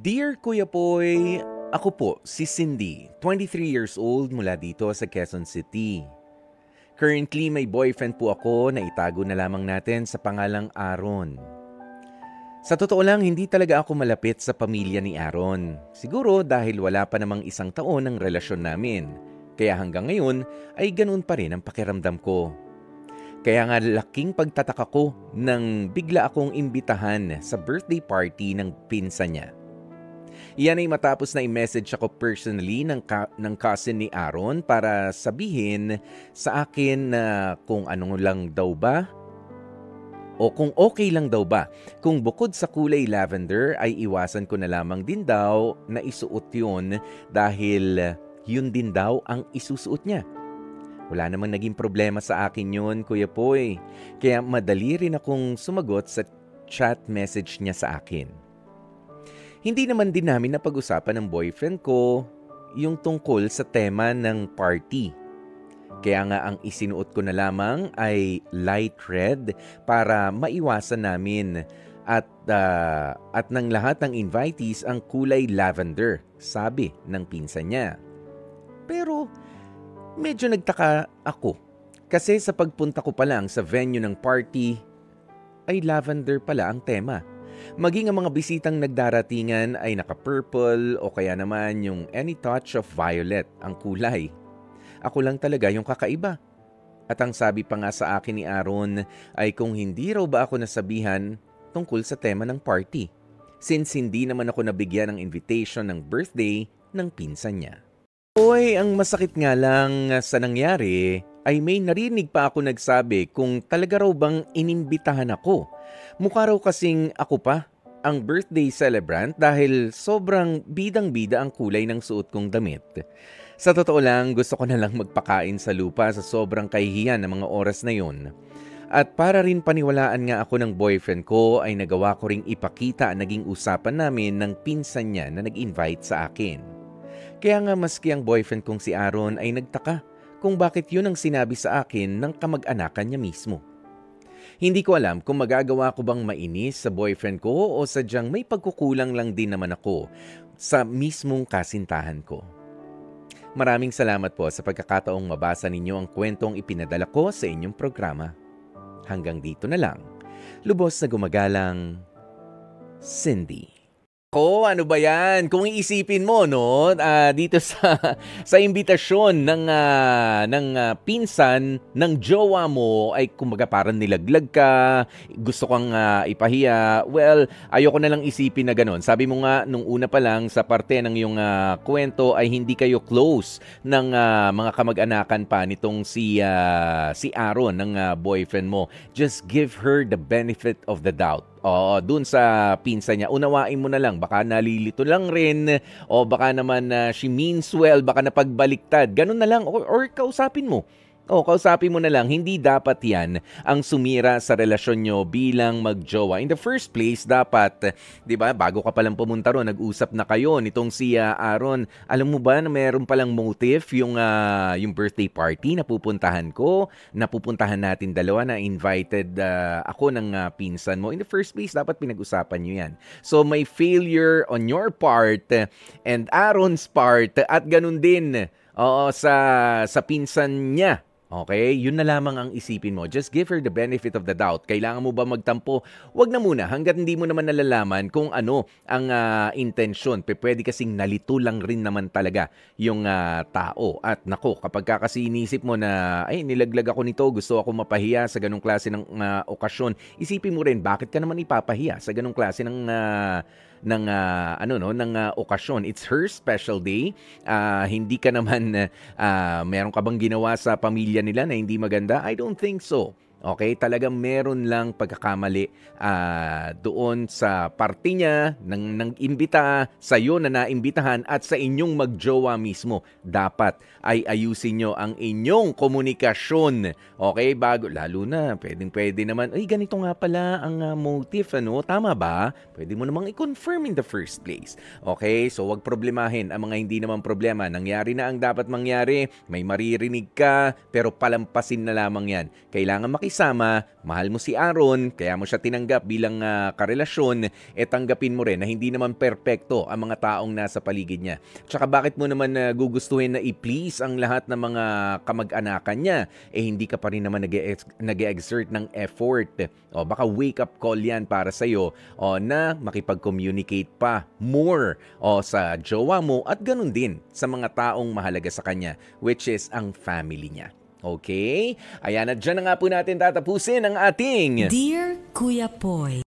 Dear Kuya Poy, ako po si Cindy, 23 years old mula dito sa Quezon City. Currently may boyfriend po ako na itago na lamang natin sa pangalang Aaron. Sa totoo lang, hindi talaga ako malapit sa pamilya ni Aaron. Siguro dahil wala pa namang isang taon ang relasyon namin. Kaya hanggang ngayon ay ganoon pa rin ang pakiramdam ko. Kaya nga laking pagtataka ko nang bigla akong imbitahan sa birthday party ng pinsan niya. Iyan ay matapos na i-message ako personally ng cousin ni Aaron para sabihin sa akin na kung anong lang daw ba o kung okay lang daw ba kung bukod sa kulay lavender ay iwasan ko na lamang din daw na isuot yun dahil yun din daw ang isusuot niya. Wala namang naging problema sa akin yun, Kuya Poy. Kaya madali rin akong sumagot sa chat message niya sa akin. Hindi naman din namin napag-usapan ng boyfriend ko yung tungkol sa tema ng party. Kaya nga ang isinuot ko na lamang ay light red para maiwasan namin at ng lahat ng invitees ang kulay lavender, sabi ng pinsan niya. Pero medyo nagtaka ako kasi sa pagpunta ko pa lang sa venue ng party ay lavender pala ang tema. Maging ang mga bisitang nagdaratingan ay naka-purple o kaya naman yung any touch of violet ang kulay. Ako lang talaga yung kakaiba. At ang sabi pa nga sa akin ni Aaron ay kung hindi raw ba ako nasabihan tungkol sa tema ng party. Since hindi naman ako nabigyan ng invitation ng birthday ng pinsan niya. Oy, ang masakit nga lang sa nangyari ay may narinig pa ako nagsabi kung talaga raw bang inimbitahan ako. Mukha raw kasing ako pa ang birthday celebrant dahil sobrang bidang-bida ang kulay ng suot kong damit. Sa totoo lang, gusto ko na lang magpakain sa lupa sa sobrang kahihiyan ng mga oras na yun. At para rin paniwalaan nga ako ng boyfriend ko ay nagawa ko ring ipakita ang naging usapan namin ng pinsan niya na nag-invite sa akin. Kaya nga maski ang boyfriend kong si Aaron ay nagtaka kung bakit yun ang sinabi sa akin ng kamag-anakan niya mismo. Hindi ko alam kung magagawa ko bang mainis sa boyfriend ko o sadyang may pagkukulang lang din naman ako sa mismong kasintahan ko. Maraming salamat po sa pagkakataong mabasa ninyo ang kwentong ipinadala ko sa inyong programa. Hanggang dito na lang. Lubos na gumagalang, Cindy. Ano ba yan? Kung iisipin mo, no, dito sa imbitasyon ng pinsan ng jowa mo ay kumbaga parang nilaglag ka, gusto kang ipahiya. Well, ayoko na lang isipin na gano'n. Sabi mo nga nung una pa lang sa parte ng iyong kwento ay hindi kayo close ng mga kamag-anakan pa nitong si Aaron ng boyfriend mo. Just give her the benefit of the doubt. Oo, dun sa pinsan niya, unawain mo na lang, baka nalilito lang rin, o baka naman she means well, baka napagbaliktad, ganun na lang, or kausapin mo. Kausapin mo na lang, hindi dapat yan ang sumira sa relasyon nyo bilang magjowa. In the first place, dapat, di ba, bago ka palang pumunta ron, nag-usap na kayo nitong si Aaron. Alam mo ba na meron palang motive yung birthday party na pupuntahan ko, na pupuntahan natin dalawa na invited ako ng pinsan mo. In the first place, dapat pinag-usapan nyo yan. So, may failure on your part and Aaron's part at ganun din sa pinsan niya. Okay, yun na lamang ang isipin mo. Just give her the benefit of the doubt. Kailangan mo ba magtampo? Wag na muna hanggat hindi mo naman nalalaman kung ano ang intensyon. Pwede kasing nalito lang rin naman talaga yung tao. At nako, kapag kasi inisip mo na ay nilaglag ako nito, gusto ako mapahiya sa ganung klase ng okasyon, isipin mo rin bakit ka naman ipapahiya sa ganung klase ng okasyon. It's her special day. Hindi ka naman meron ka bang ginawa sa pamilya nila na hindi maganda? I don't think so. Okay, talagang meron lang pagkakamali doon sa parte niya ng imbita, sa iyo na naimbitahan at sa inyong magjowa mismo. Dapat ay ayusin nyo ang inyong komunikasyon. Okay, bago, lalo na, pwede naman, ay ganito nga pala ang motive, ano? Tama ba? Pwede mo namang i-confirm in the first place. Okay, so wag problemahin ang mga hindi naman problema. Nangyari na ang dapat mangyari, may maririnig ka, pero palampasin na lamang yan. Kailangan makisama, mahal mo si Aaron, kaya mo siya tinanggap bilang karelasyon, tanggapin mo rin na hindi naman perpekto ang mga taong nasa paligid niya. Tsaka bakit mo naman gugustuhin na i-please ang lahat ng mga kamag-anakan niya? Hindi ka pa rin naman nag-exert ng effort. Baka wake-up call yan para sa'yo na makipag-communicate pa more sa jowa mo at ganun din sa mga taong mahalaga sa kanya, which is ang family niya. Okay? Ayan, at dyan na nga po natin tatapusin ang ating Dear Kuya Poy,